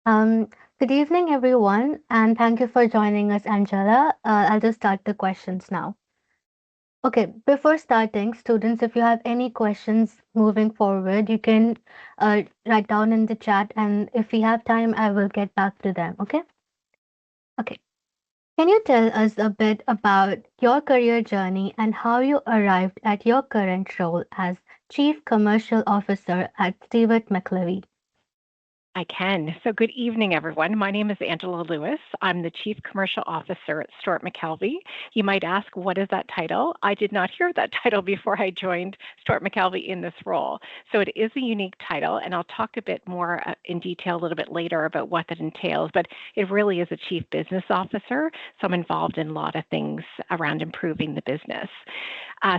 Um, Good evening, everyone, and thank you for joining us, Angela. I'll just start the questions now. Okay, before starting, students, if you have any questions moving forward, you can write down in the chat, and if we have time, I will get back to them. Okay? Okay. Can you tell us a bit about your career journey and how you arrived at your current role as Chief Commercial Officer at Stewart McKelvey? I can. So, good evening, everyone. My name is Angela Lewis. I'm the Chief Commercial Officer at Stewart McKelvey. You might ask, what is that title? I did not hear that title before I joined Stewart McKelvey in this role. So, it is a unique title, and I'll talk a bit more in detail a little bit later about what that entails. But it really is a Chief Business Officer. So, I'm involved in a lot of things around improving the business.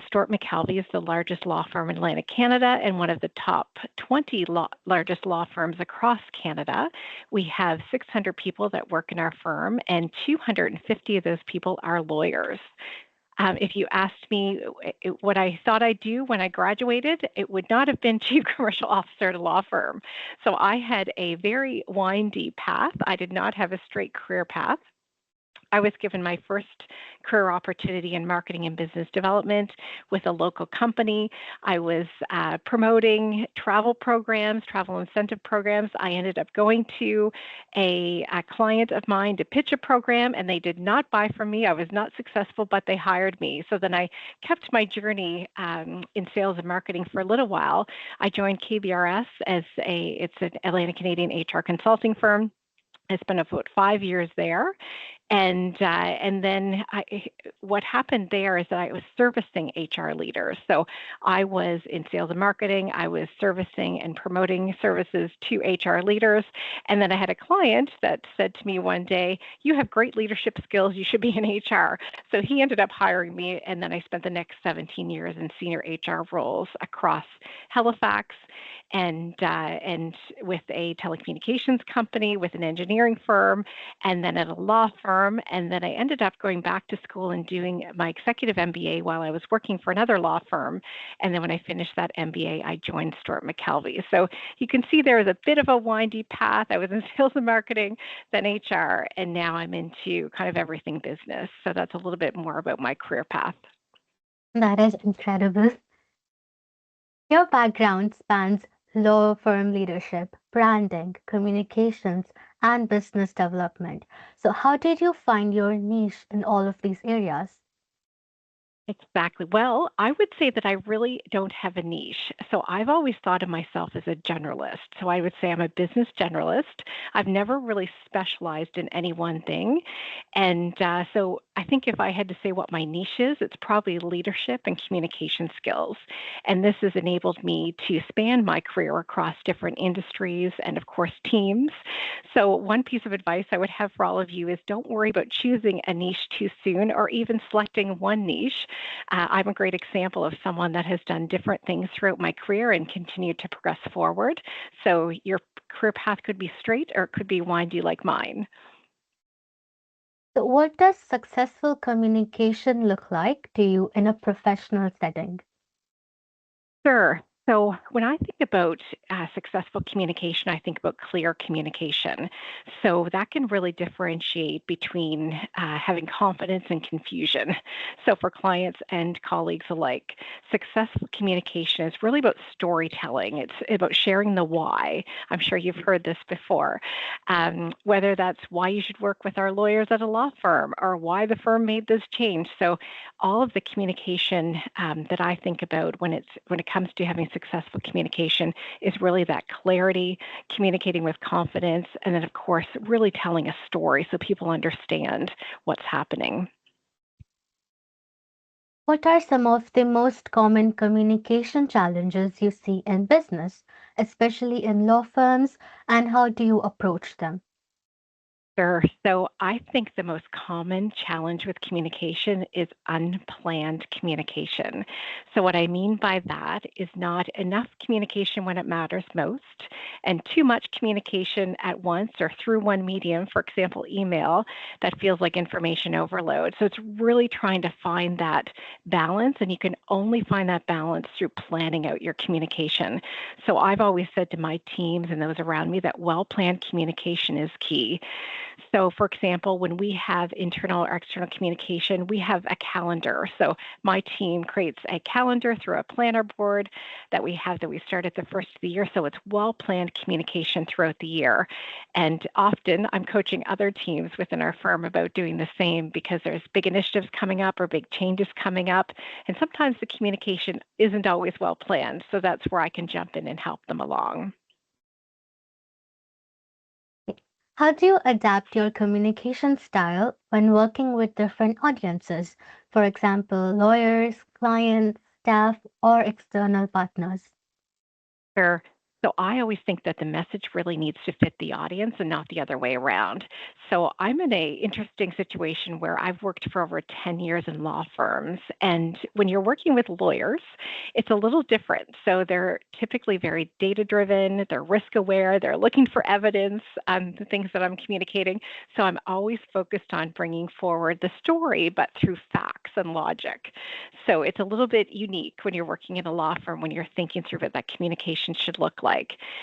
Stewart McKelvey is the largest law firm in Atlantic Canada and one of the top 20 largest law firms across Canada. We have 600 people that work in our firm, and 250 of those people are lawyers. If you asked me what I thought I'd do when I graduated, it would not have been Chief Commercial Officer at a law firm. So I had a very windy path. I did not have a straight career path. I was given my first career opportunity in marketing and business development with a local company. I was promoting travel programs, travel incentive programs. I ended up going to a client of mine to pitch a program, and they did not buy from me. I was not successful, but they hired me. So then I kept my journey in sales and marketing for a little while. I joined KBRS it's an Atlantic Canadian HR consulting firm. I spent about 5 years there, and then what happened there is that I was servicing HR leaders. So I was in sales and marketing. I was servicing and promoting services to HR leaders, and then I had a client that said to me one day, "You have great leadership skills. You should be in HR." So he ended up hiring me, and then I spent the next 17 years in senior HR roles across Halifax and with a telecommunications company, with an engineering firm, and then at a law firm. And then I ended up going back to school and doing my executive MBA while I was working for another law firm. And then when I finished that MBA, I joined Stewart McKelvey. So you can see there was a bit of a windy path. I was in sales and marketing, then HR, and now I'm into kind of everything business. So that's a little bit more about my career path. That is incredible. Your background spans law firm leadership, branding, communications, and business development. So, how did you find your niche in all of these areas? Exactly. Well, I would say that I really don't have a niche. So I've always thought of myself as a generalist. So I would say I'm a business generalist. I've never really specialized in any one thing. And so I think if I had to say what my niche is, it's probably leadership and communication skills. And this has enabled me to span my career across different industries and, of course, teams. So, one piece of advice I would have for all of you is don't worry about choosing a niche too soon or even selecting one niche. I'm a great example of someone that has done different things throughout my career and continued to progress forward. So, your career path could be straight or it could be windy like mine. So, what does successful communication look like to you in a professional setting? Sure. So when I think about successful communication, I think about clear communication. So that can really differentiate between having confidence and confusion. So for clients and colleagues alike, successful communication is really about storytelling. It's about sharing the why. I'm sure you've heard this before. Whether that's why you should work with our lawyers at a law firm or why the firm made this change. So all of the communication that I think about when it comes to having successful communication is really that clarity, communicating with confidence, and then of course really telling a story so people understand what's happening. What are some of the most common communication challenges you see in business, especially in law firms, and how do you approach them? Sure. So I think the most common challenge with communication is unplanned communication. So, what I mean by that is not enough communication when it matters most, And too much communication at once or through one medium, for example, email, that feels like information overload. So it's really trying to find that balance, and you can only find that balance through planning out your communication. So I've always said to my teams and those around me that well-planned communication is key. So, for example, when we have internal or external communication, we have a calendar. So, my team creates a calendar through a planner board that we have that we start at the first of the year. So, it's well planned communication throughout the year. And often I'm coaching other teams within our firm about doing the same because there's big initiatives coming up or big changes coming up. And sometimes the communication isn't always well planned. So, that's where I can jump in and help them along. How do you adapt your communication style when working with different audiences? For example, lawyers, clients, staff, or external partners? Sure. So I always think that the message really needs to fit the audience and not the other way around. So I'm in a interesting situation where I've worked for over 10 years in law firms. And when you're working with lawyers, it's a little different. So they're typically very data driven, they're risk aware, they're looking for evidence on the things that I'm communicating. So I'm always focused on bringing forward the story, but through facts and logic. So it's a little bit unique when you're working in a law firm when you're thinking through what that communication should look like.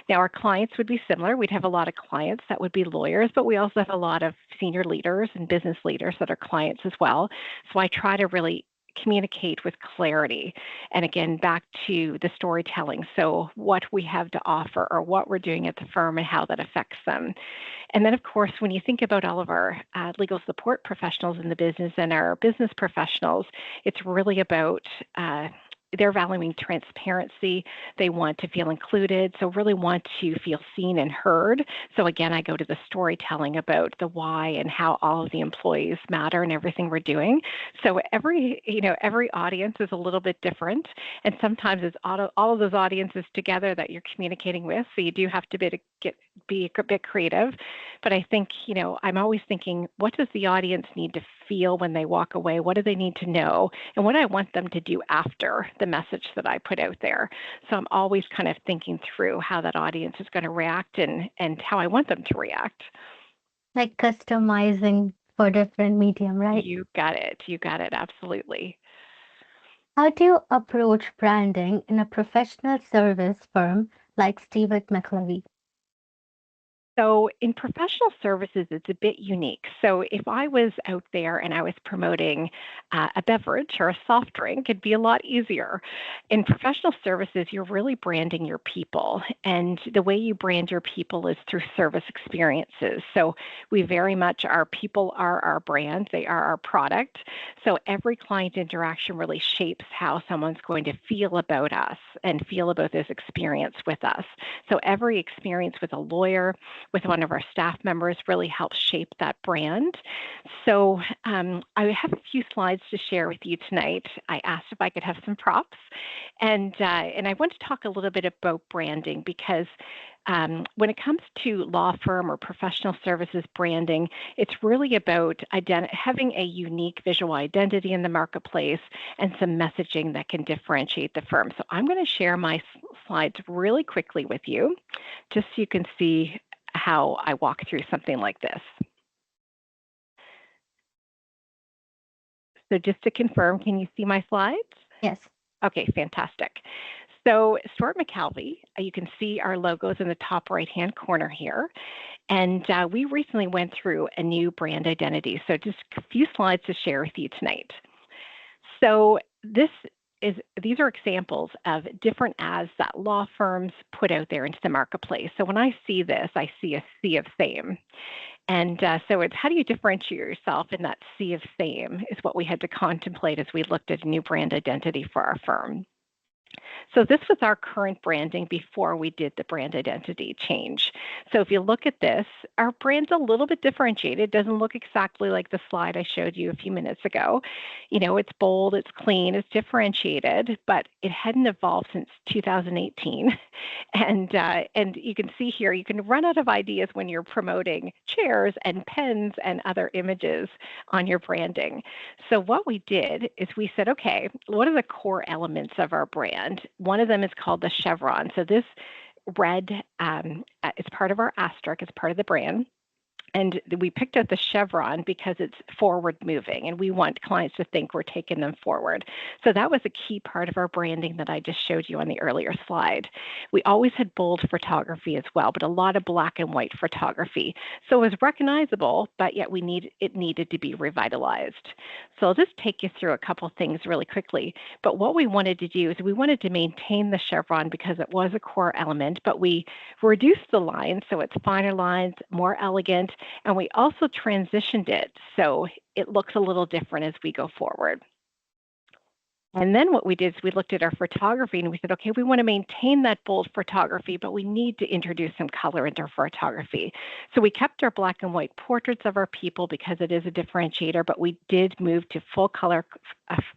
Now, our clients would be similar. We'd have a lot of clients that would be lawyers, but we also have a lot of senior leaders and business leaders that are clients as well. So I try to really communicate with clarity. And again, back to the storytelling. So, what we have to offer or what we're doing at the firm and how that affects them. And then, of course, when you think about all of our legal support professionals in the business and our business professionals, it's really about they're valuing transparency. They want to feel included, so really want to feel seen and heard. So again, I go to the storytelling about the why and how all of the employees matter and everything we're doing. So every audience is a little bit different, and sometimes it's all of those audiences together that you're communicating with. So you do have to be a bit creative. But I think, I'm always thinking, what does the audience need to feel when they walk away? What do they need to know? And what I want them to do after the message that I put out there. So I'm always kind of thinking through how that audience is going to react and how I want them to react. Like customizing for different medium, right? You got it. You got it. Absolutely. How do you approach branding in a professional service firm like Stewart McKelvey? So in professional services, it's a bit unique. So if I was out there and I was promoting a beverage or a soft drink, it'd be a lot easier. In professional services, you're really branding your people. And the way you brand your people is through service experiences. So we very much, our people are our brand, they are our product. So every client interaction really shapes how someone's going to feel about us and feel about this experience with us. So every experience with a lawyer, with one of our staff members really helps shape that brand. So I have a few slides to share with you tonight. I asked if I could have some props, and I want to talk a little bit about branding because when it comes to law firm or professional services branding, it's really about having a unique visual identity in the marketplace and some messaging that can differentiate the firm. So I'm going to share my slides really quickly with you, just so you can see how I walk through something like this. So just to confirm, can you see my slides? Yes. Okay, fantastic. So Stewart McKelvey, you can see our logos in the top right-hand corner here. And we recently went through a new brand identity. So just a few slides to share with you tonight. So these are examples of different ads that law firms put out there into the marketplace. So when I see this, I see a sea of same. And so it's how do you differentiate yourself in that sea of same is what we had to contemplate as we looked at a new brand identity for our firm. So this was our current branding before we did the brand identity change. So if you look at this, our brand's a little bit differentiated. It doesn't look exactly like the slide I showed you a few minutes ago. It's bold, it's clean, it's differentiated, but it hadn't evolved since 2018. And you can see here, you can run out of ideas when you're promoting chairs and pens and other images on your branding. So what we did is we said, okay, what are the core elements of our brand? One of them is called the chevron. So this red is part of our asterisk, it's part of the brand. And we picked out the chevron because it's forward moving and we want clients to think we're taking them forward. So that was a key part of our branding that I just showed you on the earlier slide. We always had bold photography as well, but a lot of black and white photography. So it was recognizable, but yet it needed to be revitalized. So I'll just take you through a couple things really quickly. But what we wanted to do is we wanted to maintain the chevron because it was a core element, but we reduced the lines so it's finer lines, more elegant, and we also transitioned it so it looks a little different as we go forward. And then what we did is we looked at our photography and we said, okay, we want to maintain that bold photography, but we need to introduce some color into our photography. So we kept our black and white portraits of our people because it is a differentiator, but we did move to full color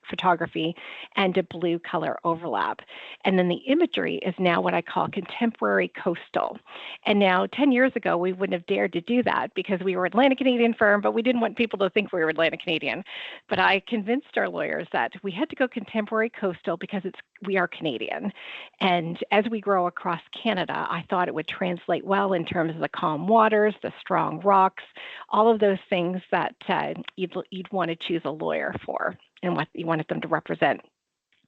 photography and a blue color overlap. And then the imagery is now what I call contemporary coastal. And now 10 years ago, we wouldn't have dared to do that because we were an Atlantic Canadian firm, but we didn't want people to think we were Atlantic Canadian. But I convinced our lawyers that we had to go contemporary coastal because we are Canadian. And as we grow across Canada, I thought it would translate well in terms of the calm waters, the strong rocks, all of those things that you'd want to choose a lawyer for and what you wanted them to represent.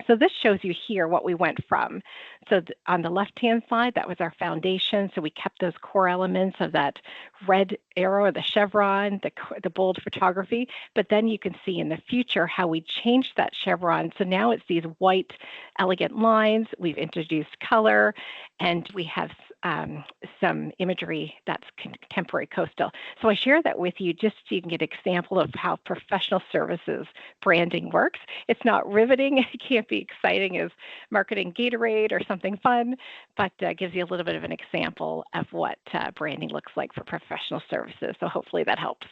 So this shows you here what we went from. So on the left-hand side, that was our foundation. So we kept those core elements of that red arrow, the chevron, the bold photography. But then you can see in the future how we changed that chevron. So now it's these white, elegant lines. We've introduced color, and we have some imagery that's contemporary coastal. So I share that with you just so you can get an example of how professional services branding works. It's not riveting. It can't be exciting as marketing Gatorade or something fun, but gives you a little bit of an example of what branding looks like for professional services. So hopefully that helps.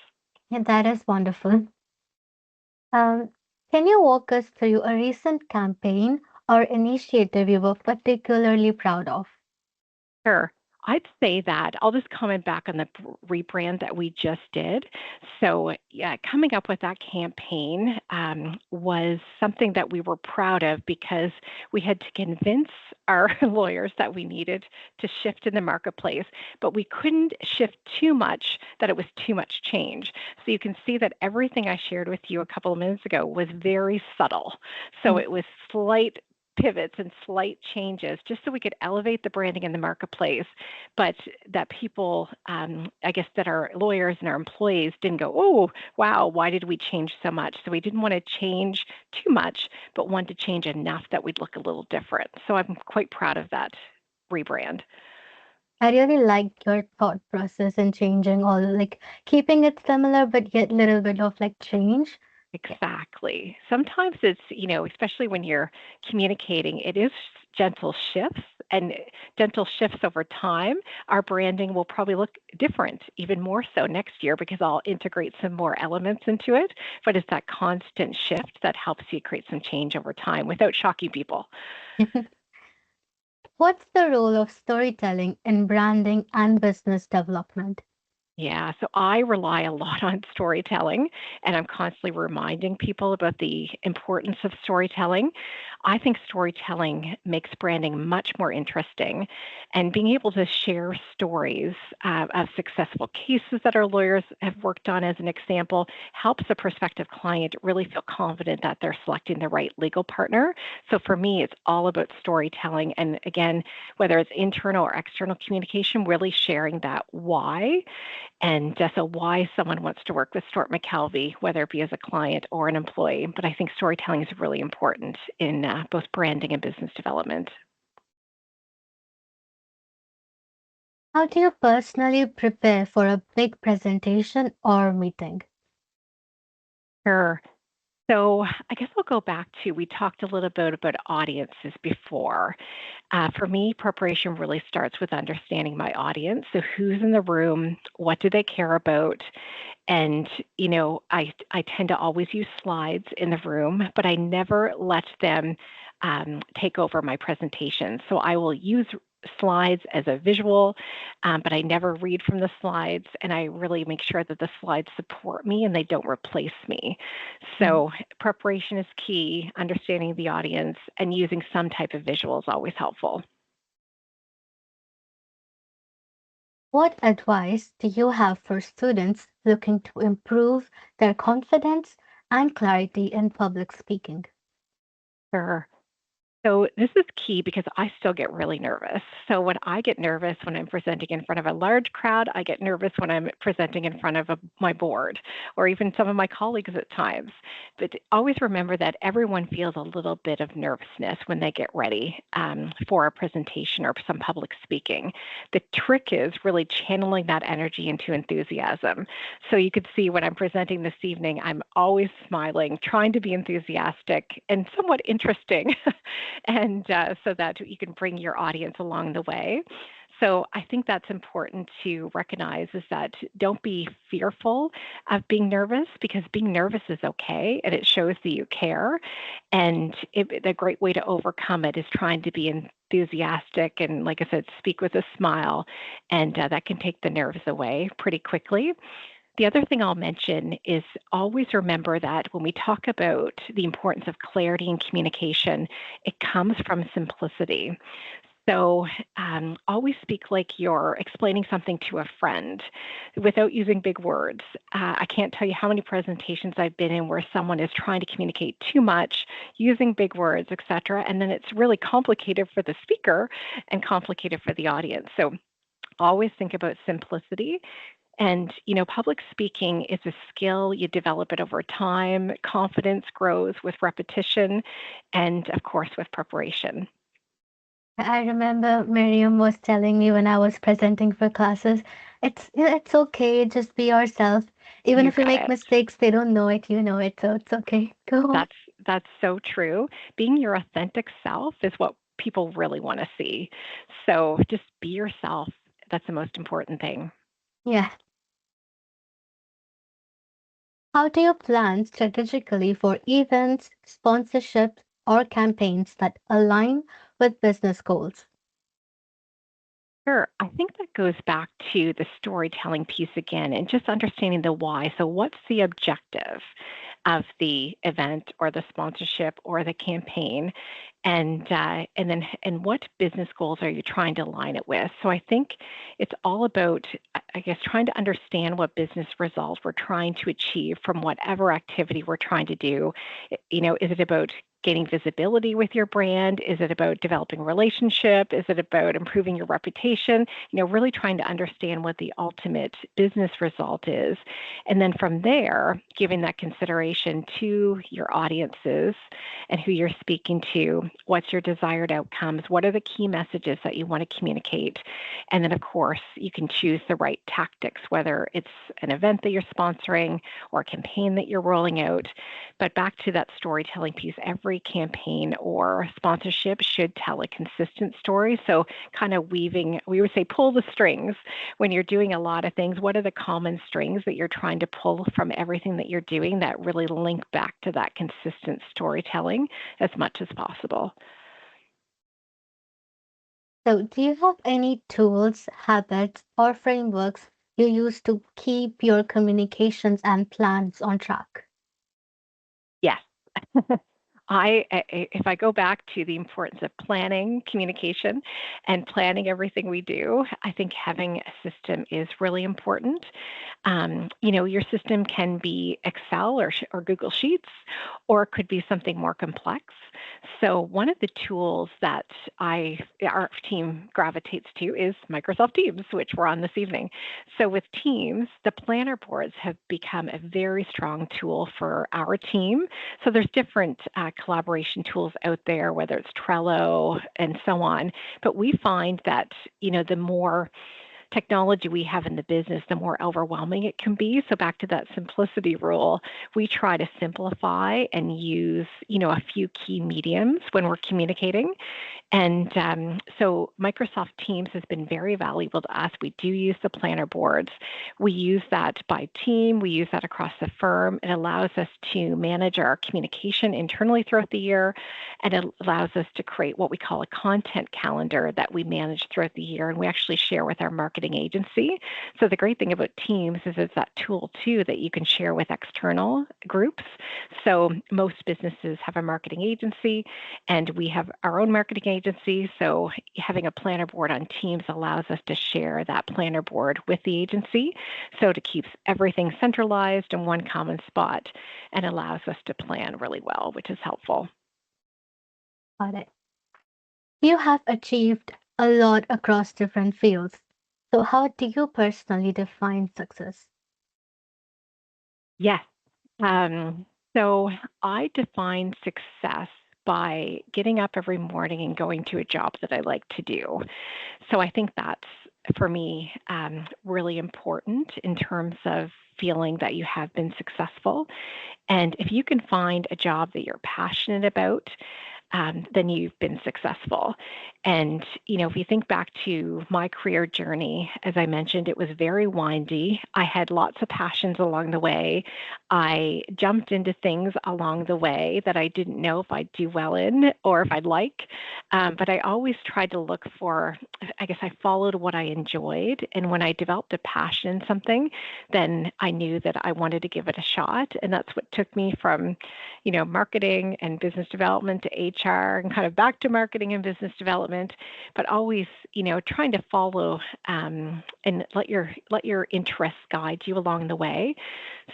Yeah, that is wonderful. Um, can you walk us through a recent campaign or initiative you were particularly proud of? Sure. I'd say that I'll just comment back on the rebrand that we just did. So, yeah, coming up with that campaign was something that we were proud of because we had to convince our lawyers that we needed to shift in the marketplace, but we couldn't shift too much that it was too much change. So you can see that everything I shared with you a couple of minutes ago was very subtle. So Mm. it was slight pivots and slight changes just so we could elevate the branding in the marketplace, but that people, I guess, that our lawyers and our employees didn't go, oh, wow, why did we change so much? So we didn't want to change too much, but wanted to change enough that we'd look a little different. So I'm quite proud of that rebrand. I really like your thought process in changing all, like keeping it similar, but yet little bit of like change. Yeah. Exactly. Sometimes it's, especially when you're communicating, it is gentle shifts and gentle shifts over time. Our branding will probably look different, even more so next year because I'll integrate some more elements into it. But it's that constant shift that helps you create some change over time without shocking people. What's the role of storytelling in branding and business development? Yeah, so I rely a lot on storytelling, and I'm constantly reminding people about the importance of storytelling. I think storytelling makes branding much more interesting, and being able to share stories of successful cases that our lawyers have worked on, as an example, helps a prospective client really feel confident that they're selecting the right legal partner. So for me, it's all about storytelling. And again, whether it's internal or external communication, really sharing that why and so why someone wants to work with Stewart McKelvey, whether it be as a client or an employee. But I think storytelling is really important in both branding and business development. How do you personally prepare for a big presentation or meeting? Sure. So I guess I'll go back to, we talked a little bit about audiences before. For me, preparation really starts with understanding my audience. So who's in the room? What do they care about? And, I tend to always use slides in the room, but I never let them take over my presentation. So I will use slides as a visual, but I never read from the slides. And I really make sure that the slides support me and they don't replace me. Mm. So preparation is key, understanding the audience and using some type of visual is always helpful. What advice do you have for students looking to improve their confidence and clarity in public speaking? Sure. So this is key because I still get really nervous. So when I get nervous when I'm presenting in front of a large crowd, I get nervous when I'm presenting in front of my board or even some of my colleagues at times. But always remember that everyone feels a little bit of nervousness when they get ready for a presentation or some public speaking. The trick is really channeling that energy into enthusiasm. So you could see when I'm presenting this evening, I'm always smiling, trying to be enthusiastic and somewhat interesting. And so that you can bring your audience along the way. So I think that's important to recognize is that don't be fearful of being nervous because being nervous is okay and it shows that you care. And the great way to overcome it is trying to be enthusiastic and, like I said, speak with a smile, and that can take the nerves away pretty quickly. The other thing I'll mention is always remember that when we talk about the importance of clarity and communication, it comes from simplicity. So always speak like you're explaining something to a friend without using big words. I can't tell you how many presentations I've been in where someone is trying to communicate too much, using big words, etc., and then it's really complicated for the speaker and complicated for the audience. So always think about simplicity and, public speaking is a skill. You develop it over time. Confidence grows with repetition and, of course, with preparation. I remember Miriam was telling me when I was presenting for classes, it's okay, just be yourself. Even You if you got make it. mistakes, they don't know it, you know it, so it's okay. Go on. That's so true. Being your authentic self is what people really want to see. So just be yourself. That's the most important thing. Yeah. How do you plan strategically for events, sponsorships, or campaigns that align with business goals? Sure. I think that goes back to the storytelling piece again and just understanding the why. So, what's the objective of the event or the sponsorship or the campaign? And what business goals are you trying to align it with? So, I think it's all about, I guess, trying to understand what business results we're trying to achieve from whatever activity we're trying to do. Is it about gaining visibility with your brand? Is it about developing a relationship? Is it about improving your reputation? Really trying to understand what the ultimate business result is. And then from there, giving that consideration to your audiences and who you're speaking to, what's your desired outcomes, what are the key messages that you want to communicate. And then, of course, you can choose the right tactics, whether it's an event that you're sponsoring or a campaign that you're rolling out. But back to that storytelling piece, every campaign or sponsorship should tell a consistent story. So, kind of weaving, we would say, pull the strings when you're doing a lot of things. What are the common strings that you're trying to pull from everything that you're doing that really link back to that consistent storytelling as much as possible? So, do you have any tools, habits, or frameworks you use to keep your communications and plans on track? Yes. If I go back to the importance of planning communication and planning everything we do, I think having a system is really important. Your system can be Excel or Google Sheets, or it could be something more complex. So one of the tools that our team gravitates to is Microsoft Teams, which we're on this evening. So with Teams, the planner boards have become a very strong tool for our team. So there's different collaboration tools out there, whether it's Trello and so on. But we find that the more technology we have in the business, the more overwhelming it can be. So back to that simplicity rule, we try to simplify and use, a few key mediums when we're communicating. And so Microsoft Teams has been very valuable to us. We do use the planner boards. We use that by team. We use that across the firm. It allows us to manage our communication internally throughout the year, and it allows us to create what we call a content calendar that we manage throughout the year, and we actually share with our marketing agency. So the great thing about Teams is it's that tool too that you can share with external groups. So most businesses have a marketing agency, and we have our own marketing agency agency, so having a planner board on Teams allows us to share that planner board with the agency. So it keeps everything centralized in one common spot and allows us to plan really well, which is helpful. Got it. You have achieved a lot across different fields. So, how do you personally define success? Yes. So I define success by getting up every morning and going to a job that I like to do. So I think that's for me really important in terms of feeling that you have been successful. And if you can find a job that you're passionate about, then you've been successful. And, if you think back to my career journey, as I mentioned, it was very windy. I had lots of passions along the way. I jumped into things along the way that I didn't know if I'd do well in or if I'd like. But I always tried to look for, I guess I followed what I enjoyed. And when I developed a passion in something, then I knew that I wanted to give it a shot. And that's what took me from marketing and business development to HR and kind of back to marketing and business development, but always, trying to follow and let your interests guide you along the way.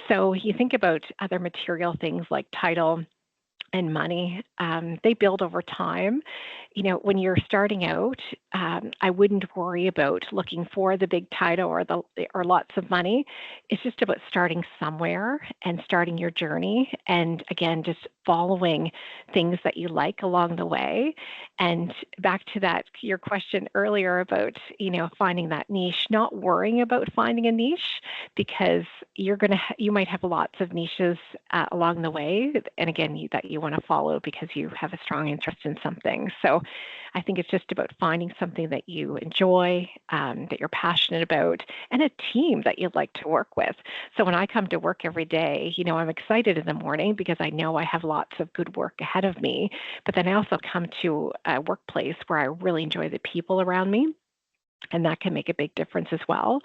So you think about other material things like title and money, they build over time. When you're starting out, I wouldn't worry about looking for the big title or lots of money. It's just about starting somewhere and starting your journey, and again, just following things that you like along the way. And back to that, your question earlier about finding that niche, not worrying about finding a niche because you might have lots of niches along the way, and again, that you want to follow because you have a strong interest in something. So I think it's just about finding something that you enjoy, that you're passionate about, and a team that you'd like to work with. So when I come to work every day, I'm excited in the morning because I know I have lots of good work ahead of me. But then I also come to a workplace where I really enjoy the people around me. And that can make a big difference as well.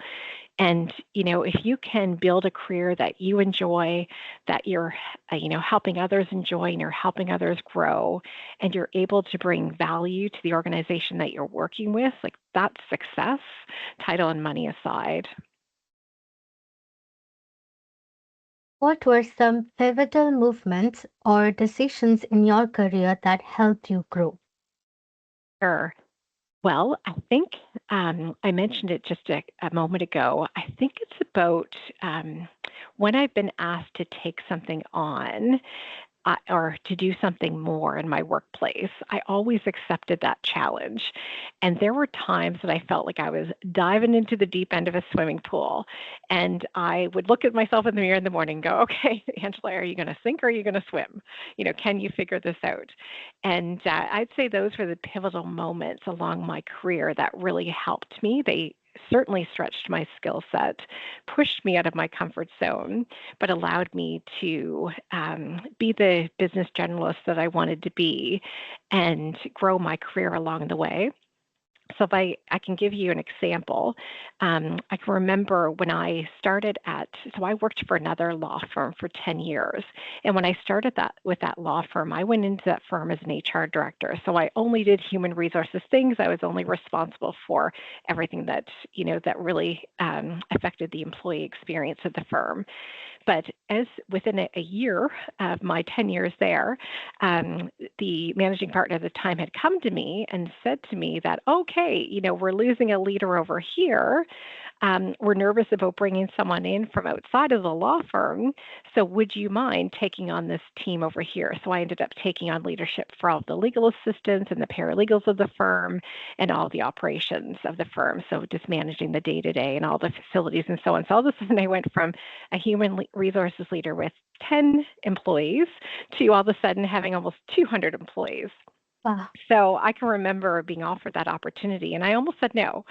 And, if you can build a career that you enjoy, that you're, helping others enjoy and you're helping others grow, and you're able to bring value to the organization that you're working with, like that's success, title and money aside. What were some pivotal movements or decisions in your career that helped you grow? Sure. Well, I think I mentioned it just a moment ago. I think it's about when I've been asked to take something on, or to do something more in my workplace, I always accepted that challenge. And there were times that I felt like I was diving into the deep end of a swimming pool. And I would look at myself in the mirror in the morning and go, okay, Angela, are you going to sink or are you going to swim? Can you figure this out? And I'd say those were the pivotal moments along my career that really helped me. They certainly stretched my skill set, pushed me out of my comfort zone, but allowed me to be the business generalist that I wanted to be and grow my career along the way. So if I can give you an example, I can remember when I started so I worked for another law firm for 10 years. And when I started with that law firm, I went into that firm as an HR director. So I only did human resources things. I was only responsible for everything that really affected the employee experience of the firm. But as within a year of my 10 years there, the managing partner at the time had come to me and said to me that, okay, we're losing a leader over here. We're nervous about bringing someone in from outside of the law firm. So would you mind taking on this team over here? So I ended up taking on leadership for all of the legal assistants and the paralegals of the firm and all the operations of the firm. So just managing the day-to-day and all the facilities and so on. So all of a sudden I went from a human resources leader with 10 employees to all of a sudden having almost 200 employees. Wow. So I can remember being offered that opportunity and I almost said no.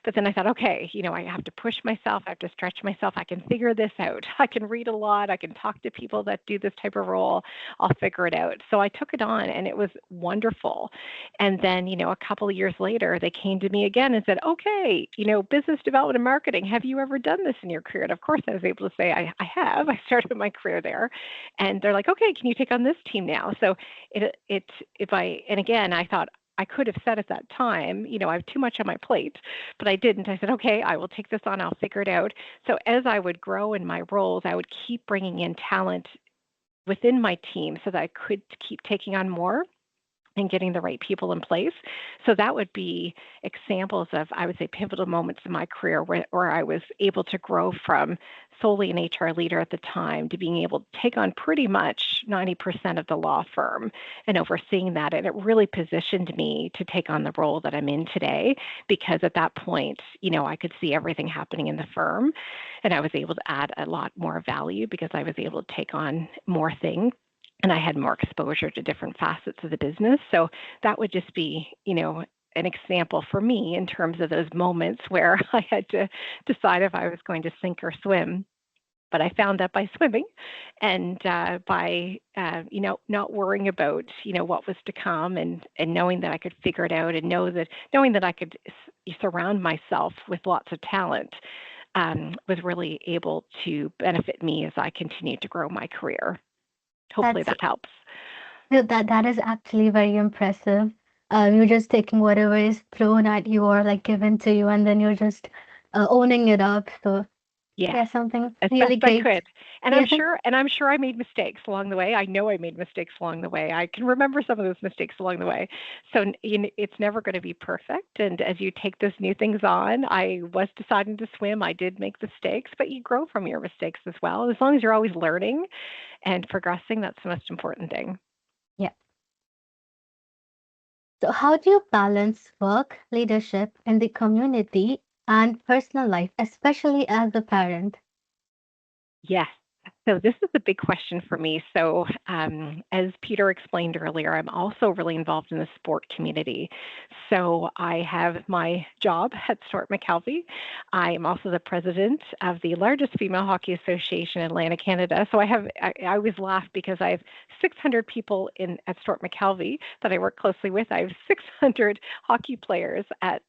But then I thought, okay, I have to push myself. I have to stretch myself. I can figure this out. I can read a lot. I can talk to people that do this type of role. I'll figure it out. So I took it on and it was wonderful. And then, a couple of years later, they came to me again and said, okay, business development and marketing, have you ever done this in your career? And of course, I was able to say, I have. I started my career there. And they're like, okay, can you take on this team now? So and again, I thought, I could have said at that time, I have too much on my plate, but I didn't. I said, okay, I will take this on. I'll figure it out. So as I would grow in my roles, I would keep bringing in talent within my team so that I could keep taking on more and getting the right people in place. So that would be examples of, I would say, pivotal moments in my career where I was able to grow from solely an HR leader at the time to being able to take on pretty much 90% of the law firm and overseeing that. And it really positioned me to take on the role that I'm in today, because at that point, I could see everything happening in the firm, and I was able to add a lot more value because I was able to take on more things, and I had more exposure to different facets of the business. So that would just be, an example for me in terms of those moments where I had to decide if I was going to sink or swim. But I found that by swimming, and by not worrying about what was to come, and knowing that I could figure it out, and knowing that I could surround myself with lots of talent, was really able to benefit me as I continued to grow my career. Hopefully That's that helps. that is actually very impressive. You're just taking whatever is thrown at you or like given to you, and then you're just owning it up. So Yes, yeah, something as really best I great. could. And I'm Yeah, sure and I'm sure I made mistakes along the way. I know I made mistakes along the way. I can remember some of those mistakes along the way. So it's never going to be perfect. And as you take those new things on, I was deciding to swim. I did make mistakes, but you grow from your mistakes as well. As long as you're always learning and progressing, that's the most important thing. yeah. So how do you balance work, leadership, in the community and personal life, especially as a parent? Yes. So this is a big question for me. So, as Peter explained earlier, I'm also really involved in the sport community. So I have my job at Stewart McKelvey. I am also the president of the largest female hockey association in Atlantic Canada. So I always laugh because I have 600 people at Stewart McKelvey that I work closely with. I have 600 hockey players at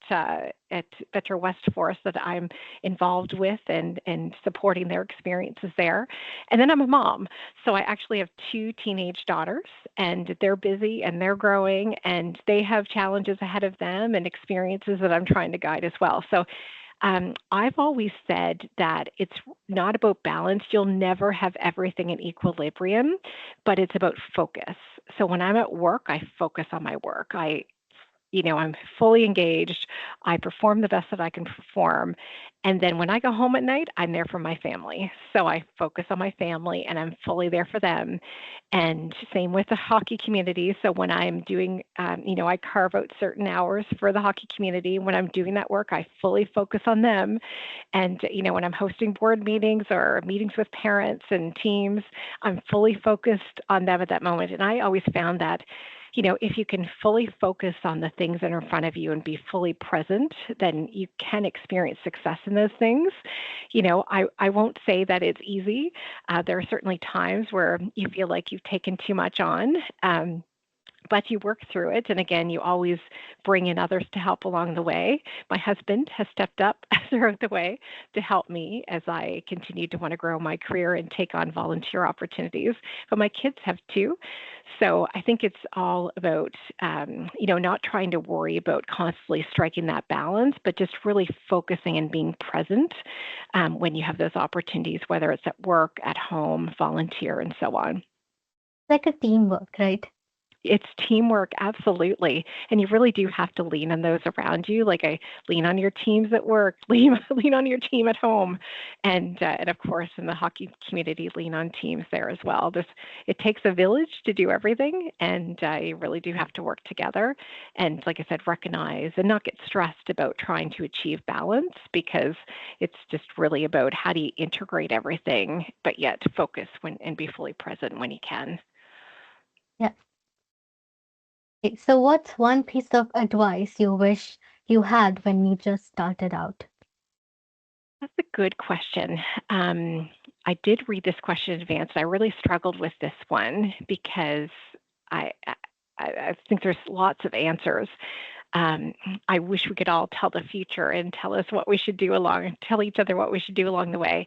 Metro West Forest that I'm involved with, and supporting their experiences there. And then I'm a mom. So I actually have two teenage daughters, and they're busy and they're growing, and they have challenges ahead of them and experiences that I'm trying to guide as well. So I've always said that it's not about balance. You'll never have everything in equilibrium, but it's about focus. So when I'm at work, I focus on my work. I'm fully engaged. I perform the best that I can perform. And then when I go home at night, I'm there for my family. So I focus on my family and I'm fully there for them. And same with the hockey community. So when I'm doing, I carve out certain hours for the hockey community. When I'm doing that work, I fully focus on them. And, when I'm hosting board meetings or meetings with parents and teams, I'm fully focused on them at that moment. And I always found that if you can fully focus on the things that are in front of you and be fully present, then you can experience success in those things. I won't say that it's easy. There are certainly times where you feel like you've taken too much on. But you work through it. And again, you always bring in others to help along the way. My husband has stepped up throughout the way to help me as I continue to want to grow my career and take on volunteer opportunities. But my kids have too. So I think it's all about, not trying to worry about constantly striking that balance, but just really focusing and being present when you have those opportunities, whether it's at work, at home, volunteer, and so on. Like a teamwork, right? It's teamwork, absolutely. And you really do have to lean on those around you. Like I lean on your teams at work, lean on your team at home, and of course in the hockey community, lean on teams there as well. It takes a village to do everything, and you really do have to work together. And like I said, recognize and not get stressed about trying to achieve balance, because it's just really about how do you integrate everything, but yet focus and be fully present when you can. Yeah. Okay, so what's one piece of advice you wish you had when you just started out? That's a good question. I did read this question in advance. I really struggled with this one because I, I, I think there's lots of answers. Um, I wish we could all tell the future and tell us what we should do tell each other what we should do along the way.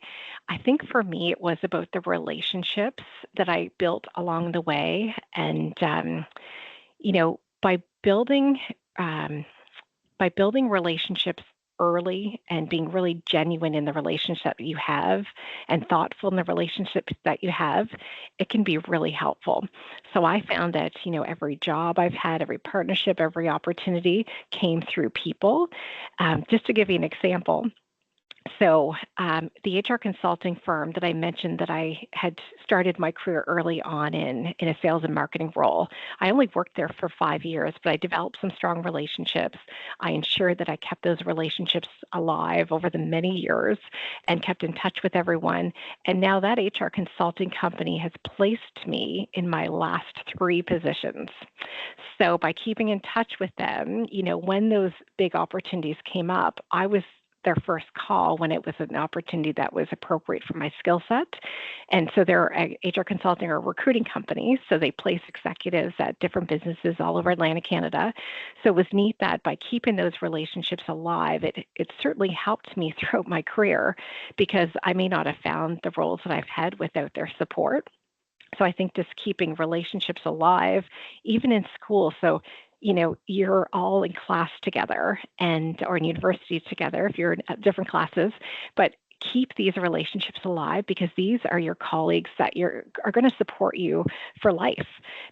I think for me, it was about the relationships that I built along the way. And, by building um, by building relationships early and being really genuine in the relationship you have and thoughtful in the relationships that you have, it can be really helpful. So I found that, every job I've had, every partnership, every opportunity came through people. Just to give you an example, so, the HR consulting firm that I mentioned that I had started my career early on in a sales and marketing role, I only worked there for 5 years, but I developed some strong relationships. I ensured that I kept those relationships alive over the many years and kept in touch with everyone. And now that HR consulting company has placed me in my last three positions. So, by keeping in touch with them, when those big opportunities came up, I was their first call when it was an opportunity that was appropriate for my skill set. And so they're a HR consulting or recruiting companies. So they place executives at different businesses all over Atlantic Canada. So it was neat that by keeping those relationships alive, it certainly helped me throughout my career because I may not have found the roles that I've had without their support. So I think just keeping relationships alive, even in school. So, you're all in class together and or in universities together if you're in different classes, but keep these relationships alive because these are your colleagues that are going to support you for life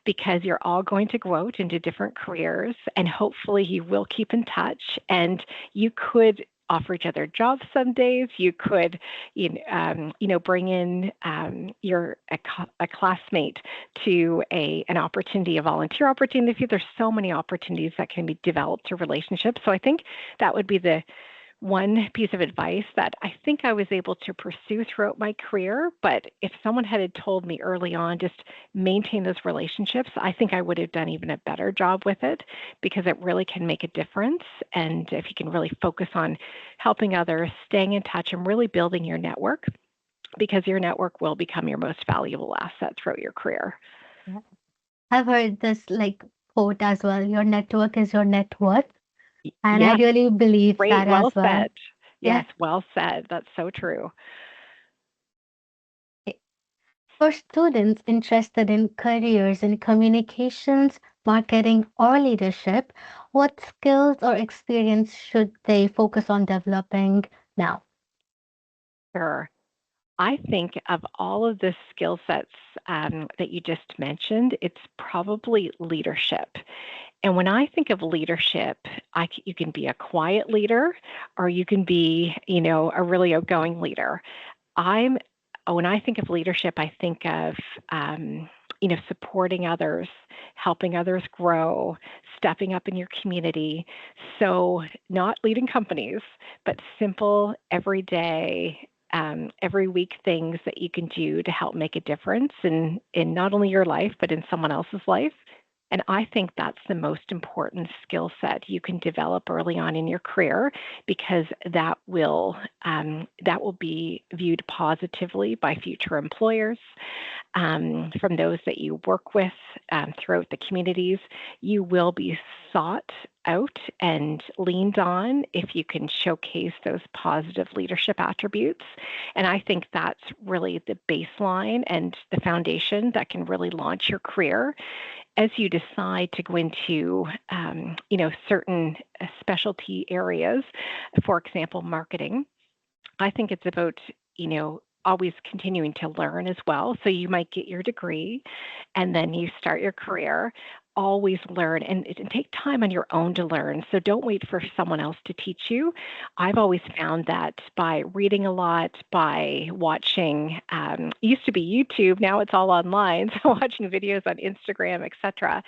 because you're all going to go out into different careers and hopefully you will keep in touch and you could offer each other jobs some days. You could, bring in a classmate to an opportunity, a volunteer opportunity. There's so many opportunities that can be developed through relationships. So I think that would be the one piece of advice that I think I was able to pursue throughout my career. But if someone had told me early on, just maintain those relationships, I think I would have done even a better job with it because it really can make a difference. And if you can really focus on helping others, staying in touch, and really building your network, because your network will become your most valuable asset throughout your career. Yeah. I've heard this like quote as well. Your network is your net worth. And I Yes, really believe great. that Well as well. said. Yeah. Yes, well said. That's so true. For students interested in careers in communications, marketing, or leadership, what skills or experience should they focus on developing now? Sure. I think of all of the skill sets that you just mentioned, it's probably leadership. And when I think of leadership, you can be a quiet leader or you can be, a really outgoing leader. I'm When I think of leadership, I think of supporting others, helping others grow, stepping up in your community. So not leading companies, but simple, everyday, every week things that you can do to help make a difference in not only your life but in someone else's life. And I think that's the most important skill set you can develop early on in your career because that will be viewed positively by future employers, from those that you work with throughout the communities. You will be sought out and leaned on if you can showcase those positive leadership attributes. And I think that's really the baseline and the foundation that can really launch your career as you decide to go into, certain specialty areas, for example, marketing. I think it's about, always continuing to learn as well. So you might get your degree and then you start your career. Always learn and take time on your own to learn. So don't wait for someone else to teach you. I've always found that by reading a lot, by watching, it used to be YouTube, now it's all online. So watching videos on Instagram, etc.,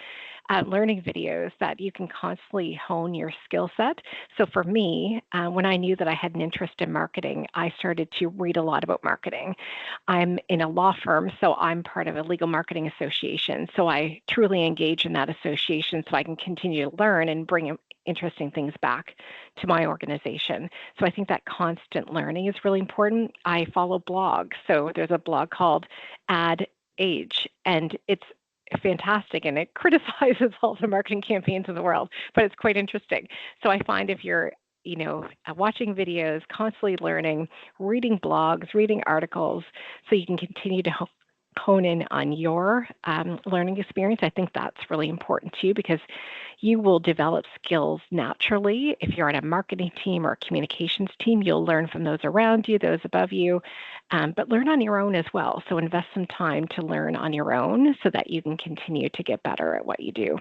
learning videos that you can constantly hone your skill set. So for me, when I knew that I had an interest in marketing, I started to read a lot about marketing. I'm in a law firm, so I'm part of a legal marketing association. So I truly engage in that association so I can continue to learn and bring interesting things back to my organization. So I think that constant learning is really important. I follow blogs. So there's a blog called Ad Age, and it's fantastic and it criticizes all the marketing campaigns in the world, but it's quite interesting. So I find if you're watching videos, constantly learning, reading blogs, reading articles, so you can continue to hone in on your learning experience. I think that's really important too, because you will develop skills naturally. If you're on a marketing team or a communications team, you'll learn from those around you, those above you, but learn on your own as well. So invest some time to learn on your own so that you can continue to get better at what you do.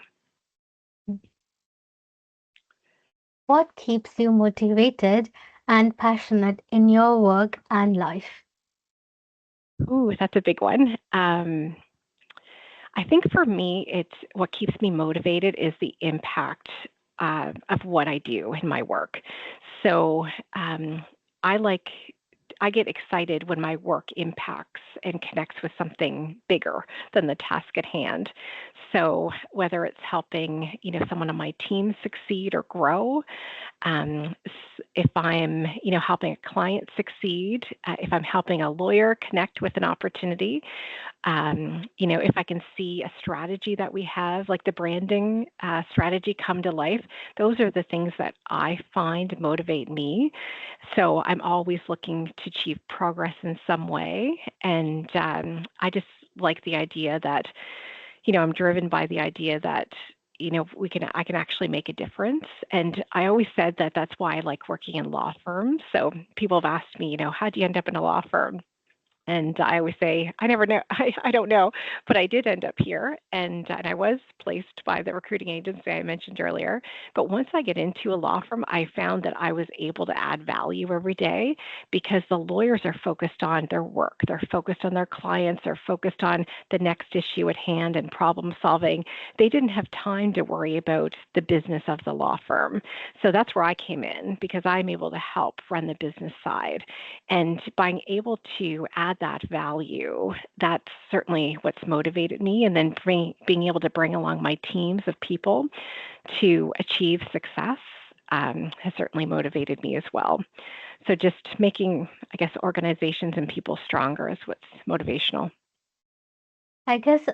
What keeps you motivated and passionate in your work and life? Ooh, that's a big one. I think for me, it's what keeps me motivated is the impact of what I do in my work. So I like I get excited when my work impacts and connects with something bigger than the task at hand. So whether it's helping, someone on my team succeed or grow, if I'm, helping a client succeed, if I'm helping a lawyer connect with an opportunity, if I can see a strategy that we have, like the branding strategy, come to life, those are the things that I find motivate me. So I'm always looking to achieve progress in some way. And I just like the idea that, I'm driven by the idea that, I can actually make a difference. And I always said that that's why I like working in law firms. So people have asked me, how do you end up in a law firm? And I always say, I never know. I don't know, but I did end up here, and I was placed by the recruiting agency I mentioned earlier. But once I get into a law firm, I found that I was able to add value every day because the lawyers are focused on their work. They're focused on their clients. They're focused on the next issue at hand and problem solving. They didn't have time to worry about the business of the law firm. So that's where I came in because I'm able to help run the business side. And being able to add that value, that's certainly what's motivated me. And then being able to bring along my teams of people to achieve success has certainly motivated me as well. So just making, I guess, organizations and people stronger is what's motivational. I guess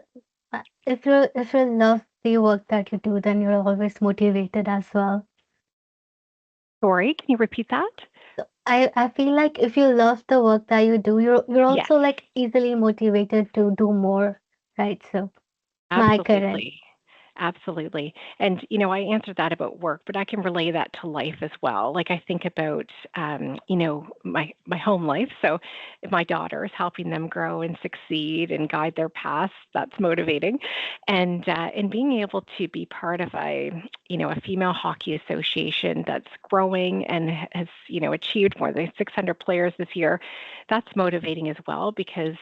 if you love the work that you do, then you're always motivated as well. Sorry, can you repeat that? I feel like if you love the work that you do, you're Yes. also like easily motivated to do more, right? So my current. Absolutely. Absolutely. And, I answered that about work, but I can relay that to life as well. Like I think about, my home life. So if my daughter is helping them grow and succeed and guide their paths, that's motivating. And being able to be part of a female hockey association that's growing and has, achieved more than 600 players this year, that's motivating as well because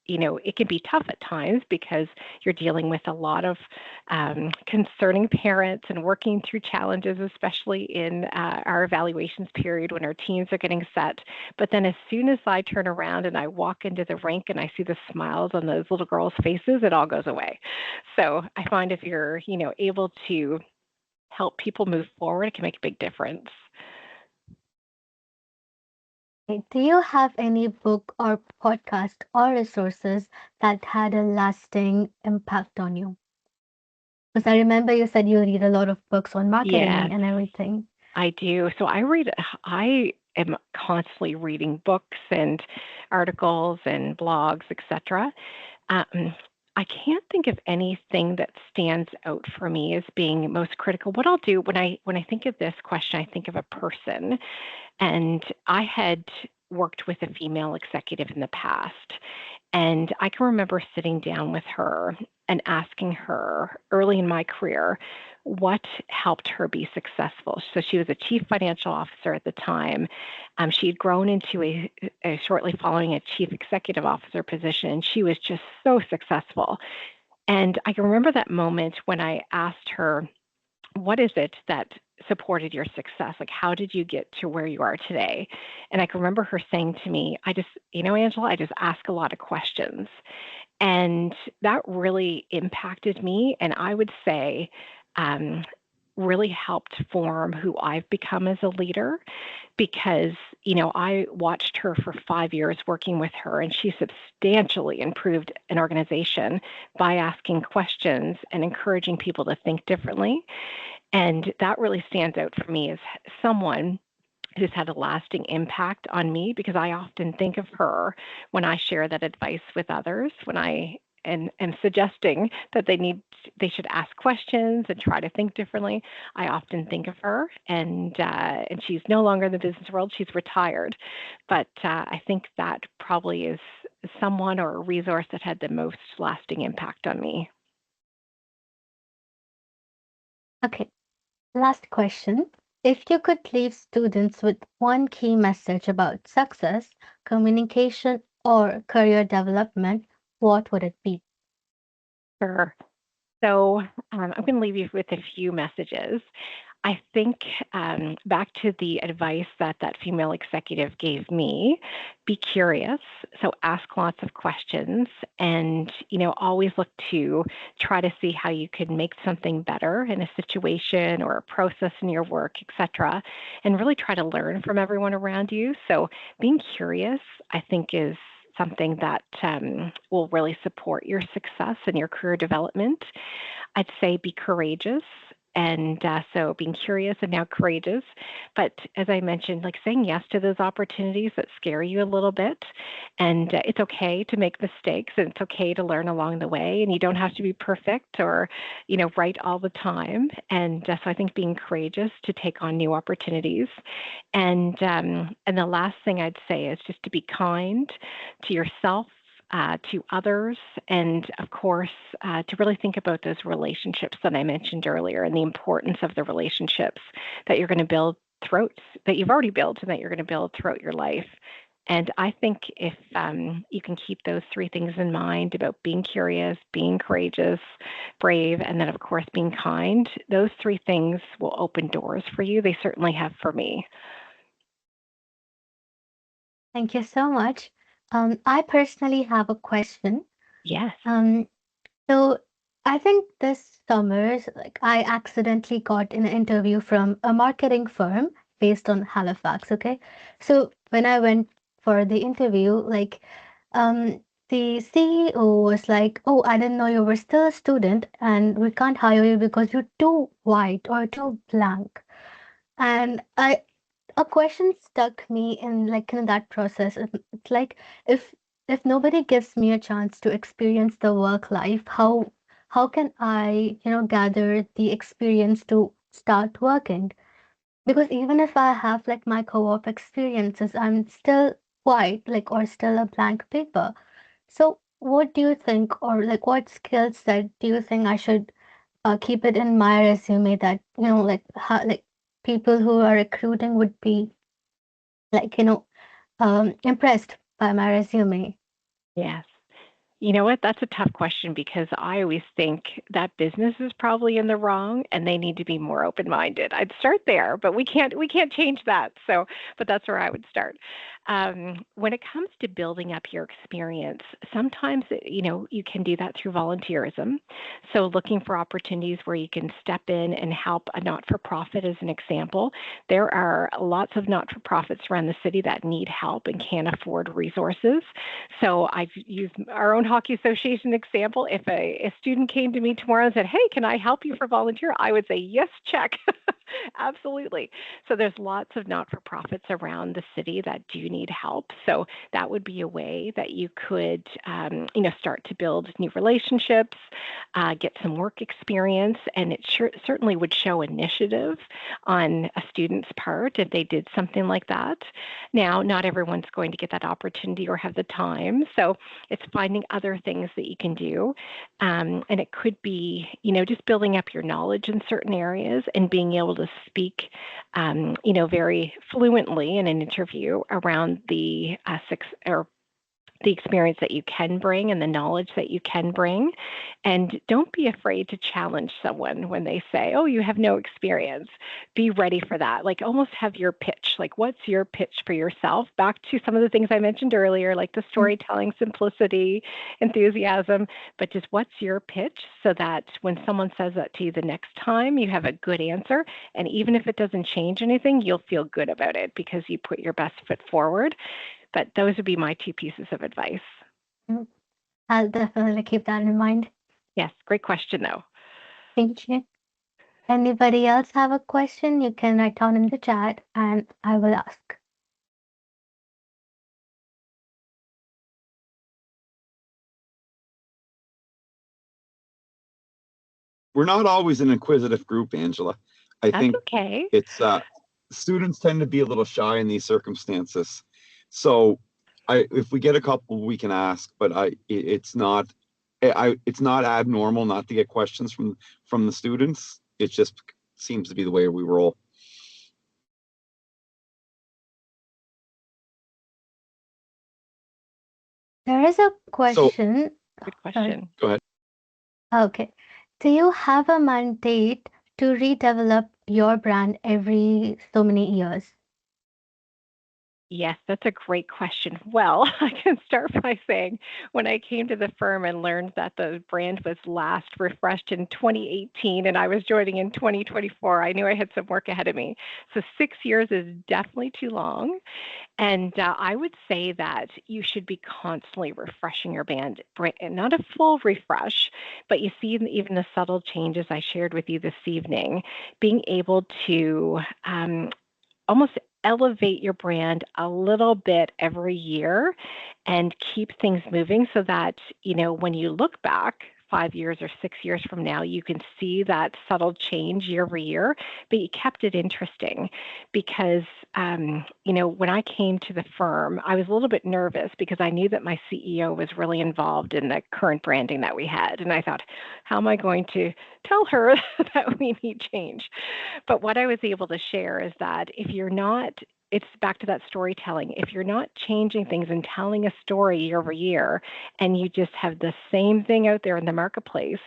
it can be tough at times because you're dealing with a lot of concerning parents and working through challenges, especially in our evaluations period when our teams are getting set. But then as soon as I turn around and I walk into the rink and I see the smiles on those little girls' faces, it all goes away. So I find if you're, able to help people move forward, it can make a big difference. Do you have any book or podcast or resources that had a lasting impact on you? Because I remember you said you read a lot of books on Yes, marketing and everything. I do. So I am constantly reading books and articles and blogs, etc. Um, I can't think of anything that stands out for me as being most critical. What I'll do when I think of this question, I think of a person, and I had worked with a female executive in the past. And I can remember sitting down with her and asking her early in my career what helped her be successful. So she was a chief financial officer at the time. She had grown into a shortly following a chief executive officer position. She was just so successful. And I can remember that moment when I asked her, what is it that supported your success? Like, how did you get to where you are today? And I can remember her saying to me, Angela, I just ask a lot of questions. And that really impacted me. And I would say, um, really helped form who I've become as a leader because, I watched her for 5 years working with her, and she substantially improved an organization by asking questions and encouraging people to think differently. And that really stands out for me as someone who's had a lasting impact on me because I often think of her when I share that advice with others, when I and am suggesting that they should ask questions and try to think differently, I often think of her, and she's no longer in the business world. She's retired, but I think that probably is someone or a resource that had the most lasting impact on me. Okay, last question. If you could leave students with one key message about success, communication, or career development, what would it be? Sure. So I'm going to leave you with a few messages. I think back to the advice that that female executive gave me, be curious. So ask lots of questions and, always look to try to see how you could make something better in a situation or a process in your work, etc. And really try to learn from everyone around you. So being curious, I think, is something that will really support your success and your career development. I'd say be courageous. And so being curious and now courageous. But as I mentioned, like saying yes to those opportunities that scare you a little bit. And it's okay to make mistakes and it's okay to learn along the way. And you don't have to be perfect or, right all the time. And so I think being courageous to take on new opportunities. And the last thing I'd say is just to be kind to yourself, to others, and of course, to really think about those relationships that I mentioned earlier and the importance of the relationships that you're going to build throughout, that you've already built and that you're going to build throughout your life. And I think if you can keep those three things in mind about being curious, being courageous, brave, and then, of course, being kind, those three things will open doors for you. They certainly have for me. Thank you so much. I personally have a question. Yes. Um, so I think this summer, like I accidentally got an interview from a marketing firm based on Halifax. Okay, so when I went for the interview, um, the CEO was like, "Oh, I didn't know you were still a student, and we can't hire you because you're too white or too blank." And a question stuck me in that process. It's like if if nobody gives me a chance to experience the work life, how can I, gather the experience to start working? Because even if I have like my co-op experiences, I'm still white, like or still a blank paper. So what do you think, or like what skill set do you think I should keep it in my resume that, like how like people who are recruiting would be like, impressed by my resume. Yes. You know what? That's a tough question because I always think that business is probably in the wrong and they need to be more open-minded. I'd start there, but we can't change that. So, but that's where I would start. When it comes to building up your experience, sometimes you can do that through volunteerism. So, looking for opportunities where you can step in and help a not-for-profit, as an example. There are lots of not-for-profits around the city that need help and can't afford resources. So I've used our own hockey association example. If a student came to me tomorrow and said, "Hey, can I help you for volunteer?" I would say, "Yes, check." Absolutely. So there's lots of not-for-profits around the city that do need help. So that would be a way that you could, start to build new relationships, get some work experience, and it certainly would show initiative on a student's part if they did something like that. Now, not everyone's going to get that opportunity or have the time. So it's finding other things that you can do. And it could be, just building up your knowledge in certain areas and being able to speak, very fluently in an interview around the experience that you can bring and the knowledge that you can bring. And don't be afraid to challenge someone when they say, "Oh, you have no experience." Be ready for that. Like almost have your pitch. Like, what's your pitch for yourself? Back to some of the things I mentioned earlier, like the Mm. storytelling, simplicity, enthusiasm, but just what's your pitch so that when someone says that to you the next time, you have a good answer. And even if it doesn't change anything, you'll feel good about it because you put your best foot forward. But those would be my two pieces of advice. Mm. I'll definitely keep that in mind. Yes, great question, though. Thank you. Anybody else have a question? You can write down in the chat and I will ask. we're not always an inquisitive group, Angela. I That's think okay. it's students tend to be a little shy in these circumstances. So if we get a couple, we can ask, but it's not abnormal not to get questions from the students. It just seems to be the way we roll. There is a So question. Good Sorry. question. go ahead. Okay. Do you have a mandate to redevelop your brand every so many years? Yes, that's a great question. Well, I can start by saying when I came to the firm and learned that the brand was last refreshed in 2018 and I was joining in 2024, I knew I had some work ahead of me. So 6 years is definitely too long. And I would say that you should be constantly refreshing your brand, not a full refresh, but you see even the subtle changes I shared with you this evening, being able to almost elevate your brand a little bit every year and keep things moving so that, when you look back 5 years or 6 years from now, you can see that subtle change year over year, but you kept it interesting because, when I came to the firm, I was a little bit nervous because I knew that my CEO was really involved in the current branding that we had. And I thought, how am I going to tell her that we need change? But what I was able to share is that if you're not, it's back to that storytelling. If you're not changing things and telling a story year over year, and you just have the same thing out there in the marketplace,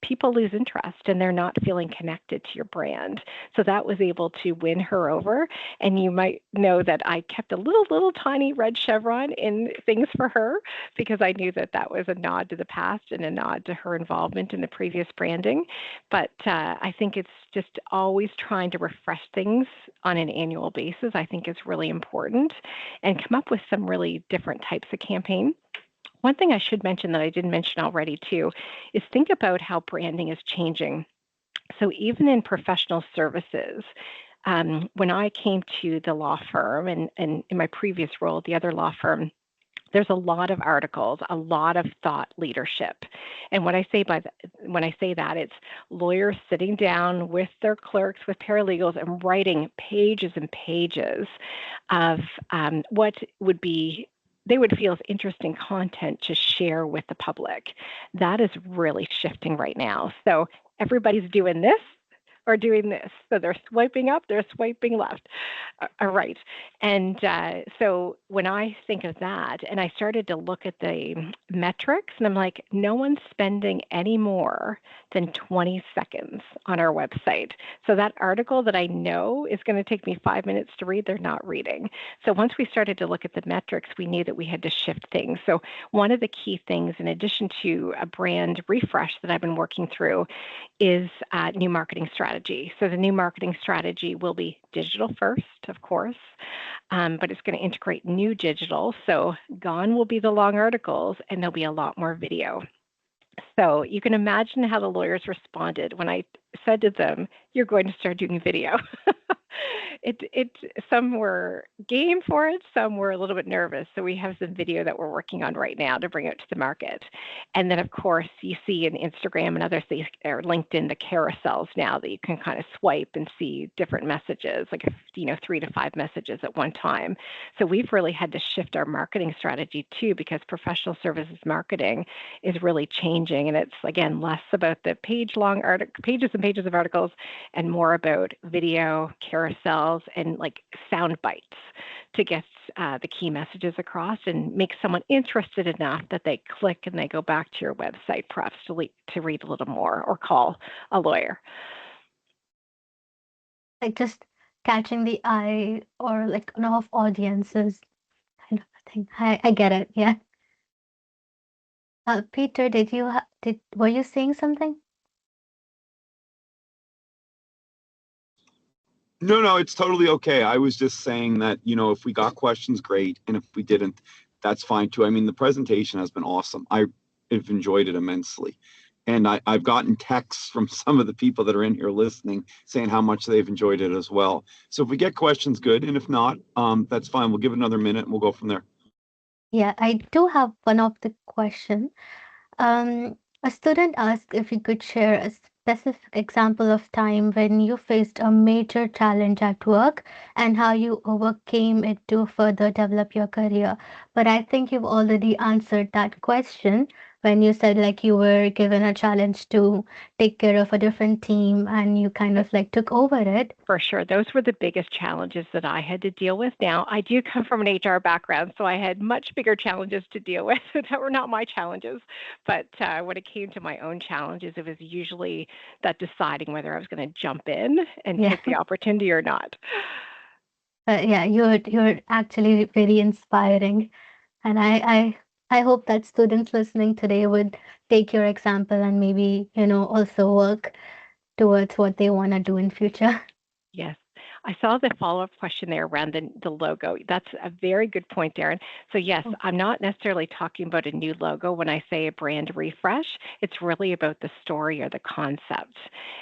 people lose interest and they're not feeling connected to your brand. So that was able to win her over. And you might know that I kept a little tiny red chevron in things for her because I knew that that was a nod to the past and a nod to her involvement in the previous branding. But I think it's just always trying to refresh things on an annual basis, I think is really important, and come up with some really different types of campaign. One thing I should mention that I didn't mention already too is think about how branding is changing. So even in professional services, when I came to the law firm and in my previous role at the other law firm, there's a lot of articles, a lot of thought leadership. And when I say that, it's lawyers sitting down with their clerks, with paralegals, and writing pages and pages of what would be they would feel as interesting content to share with the public. That is really shifting right now. So everybody's doing this or doing this. So they're swiping up, they're swiping left, right. And so when I think of that, and I started to look at the metrics, and I'm like, no one's spending any more than 20 seconds on our website. So that article that I know is going to take me 5 minutes to read, they're not reading. So once we started to look at the metrics, we knew that we had to shift things. So one of the key things, in addition to a brand refresh that I've been working through, is new marketing strategy. So the new marketing strategy will be digital first, of course, but it's going to integrate new digital. So gone will be the long articles, and there'll be a lot more video. So you can imagine how the lawyers responded when I said to them, "You're going to start doing video." it some were game for it, some were a little bit nervous. So we have some video that we're working on right now to bring out to the market. And then of course you see in Instagram and other things or LinkedIn the carousels now that you can kind of swipe and see different messages, like 3 to 5 messages at one time. So we've really had to shift our marketing strategy too, because professional services marketing is really changing, and it's again less about the pages and pages of articles and more about video, carousels, and like sound bites to get the key messages across and make someone interested enough that they click and they go back to your website perhaps to read a little more or call a lawyer. Like just catching the eye or like of audiences kind of a thing. I get it. Yeah. Peter, were you saying something? No, it's totally okay. I was just saying that, if we got questions, great. And if we didn't, that's fine too. I mean, the presentation has been awesome. I've enjoyed it immensely. And I've gotten texts from some of the people that are in here listening saying how much they've enjoyed it as well. So if we get questions, good. And if not, that's fine. We'll give it another minute and we'll go from there. Yeah, I do have one of the question. A student asked if you could share a specific example of time when you faced a major challenge at work and how you overcame it to further develop your career. But I think you've already answered that question when you said like you were given a challenge to take care of a different team and you kind of like took over it. For sure. Those were the biggest challenges that I had to deal with. Now, I do come from an HR background, so I had much bigger challenges to deal with that were not my challenges. But when it came to my own challenges, it was usually that deciding whether I was going to jump in and Yeah. take the opportunity or not. Yeah, you're actually very inspiring. And I hope that students listening today would take your example and maybe, also work towards what they want to do in future. Yes. I saw the follow-up question there around the logo. That's a very good point, Darren. So yes, I'm not necessarily talking about a new logo when I say a brand refresh. It's really about the story or the concept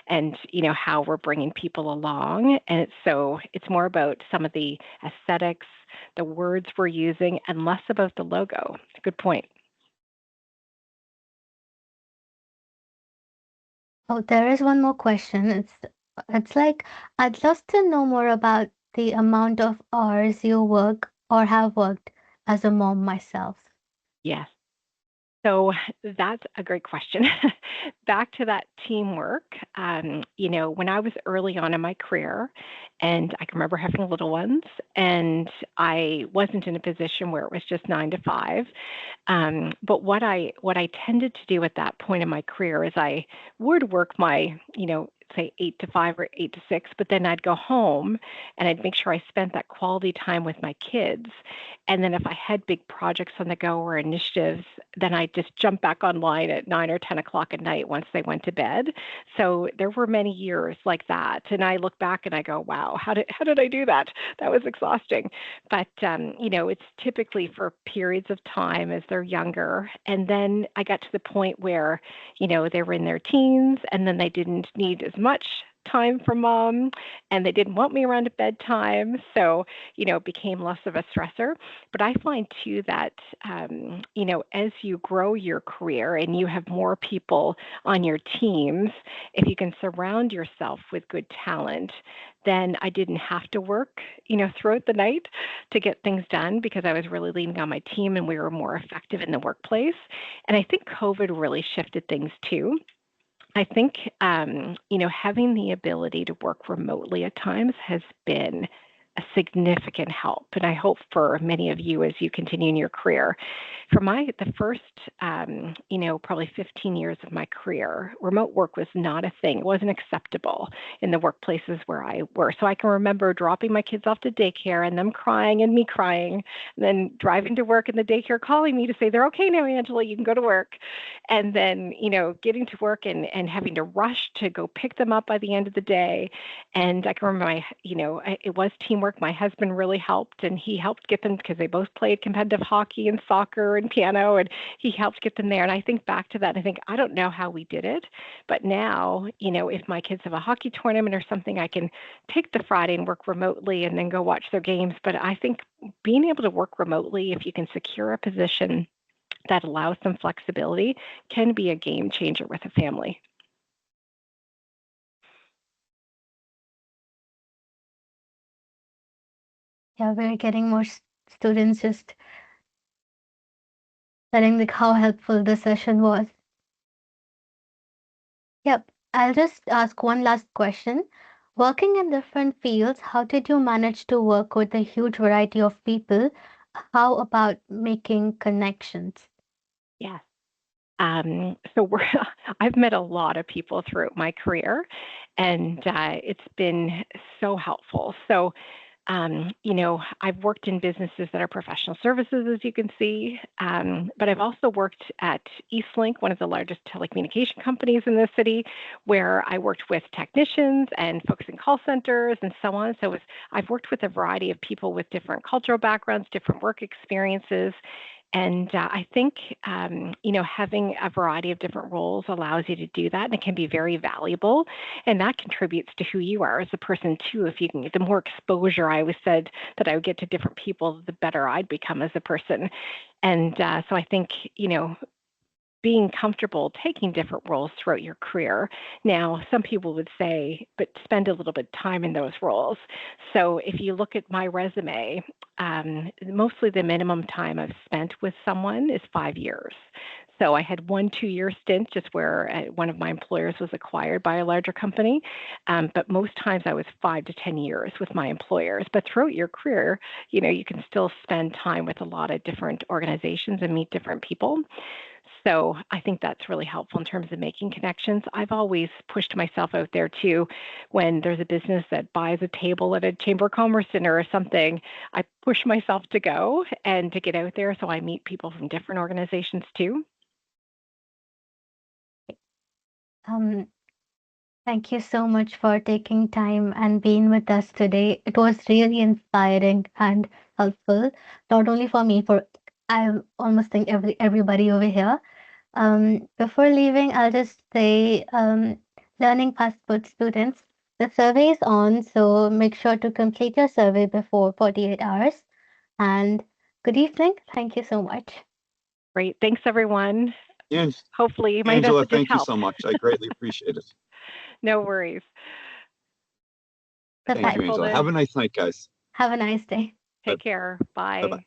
and, how we're bringing people along. And it's more about some of the aesthetics, the words we're using, and less about the logo. Good point. Oh, there is one more question. It's like I'd love to know more about the amount of hours you work or have worked as a mom myself. Yes. So that's a great question. Back to that teamwork, when I was early on in my career, and I can remember having little ones, and I wasn't in a position where it was just 9 to 5. But what I tended to do at that point in my career is I would work my, say 8 to 5 or 8 to 6, but then I'd go home and I'd make sure I spent that quality time with my kids. And then if I had big projects on the go or initiatives, then I'd just jump back online at 9 or 10 o'clock at night once they went to bed. So there were many years like that. And I look back and I go, wow, how did I do that? That was exhausting. But, it's typically for periods of time as they're younger. And then I got to the point where, they were in their teens and then they didn't need as much time from mom and they didn't want me around at bedtime. So, it became less of a stressor. But I find too that, as you grow your career and you have more people on your teams, if you can surround yourself with good talent, then I didn't have to work, throughout the night to get things done because I was really leaning on my team and we were more effective in the workplace. And I think COVID really shifted things too. I think, having the ability to work remotely at times has been a significant help. And I hope for many of you as you continue in your career. For the first, probably 15 years of my career, remote work was not a thing. It wasn't acceptable in the workplaces where I worked. So I can remember dropping my kids off to daycare and them crying and me crying, and then driving to work and the daycare calling me to say, they're okay now, Angela, you can go to work. And then, getting to work and having to rush to go pick them up by the end of the day. And I can remember it was teamwork. My husband really helped and he helped get them because they both played competitive hockey and soccer and piano and he helped get them there. And I think back to that and I think, I don't know how we did it, but now, if my kids have a hockey tournament or something, I can take the Friday and work remotely and then go watch their games. But I think being able to work remotely, if you can secure a position that allows some flexibility, can be a game changer with a family. Yeah, we're getting more students just telling like how helpful the session was. Yep. I'll just ask one last question. Working in different fields, how did you manage to work with a huge variety of people? How about making connections? Yes. So I've met a lot of people throughout my career, and it's been so helpful. So, I've worked in businesses that are professional services, as you can see, but I've also worked at Eastlink, one of the largest telecommunication companies in the city, where I worked with technicians and folks in call centers and so on. So I've worked with a variety of people with different cultural backgrounds, different work experiences. And I think, having a variety of different roles allows you to do that, and it can be very valuable. And that contributes to who you are as a person too. If you can, the more exposure I always said that I would get to different people, the better I'd become as a person. And so I think, being comfortable taking different roles throughout your career. Now, some people would say, but spend a little bit of time in those roles. So if you look at my resume, mostly the minimum time I've spent with someone is 5 years. So I had 1 2-year stint just where one of my employers was acquired by a larger company. But most times I was 5 to 10 years with my employers. But throughout your career, you can still spend time with a lot of different organizations and meet different people. So I think that's really helpful in terms of making connections. I've always pushed myself out there too. When there's a business that buys a table at a Chamber of Commerce dinner or something, I push myself to go and to get out there so I meet people from different organizations too. Um, Thank you so much for taking time and being with us today. It was really inspiring and helpful, not only for me, for I almost think everybody over here. Before leaving, I'll just say, learning passport students, the survey is on, so make sure to complete your survey before 48 hours. And good evening. Thank you so much. Great. Thanks, everyone. And Hopefully my Angela, messages thank you helped. so much. I greatly appreciate it. No worries. Thank you, Bye-bye. Angela. Have a nice night, guys. Have a nice day. Take care. Bye. Bye-bye.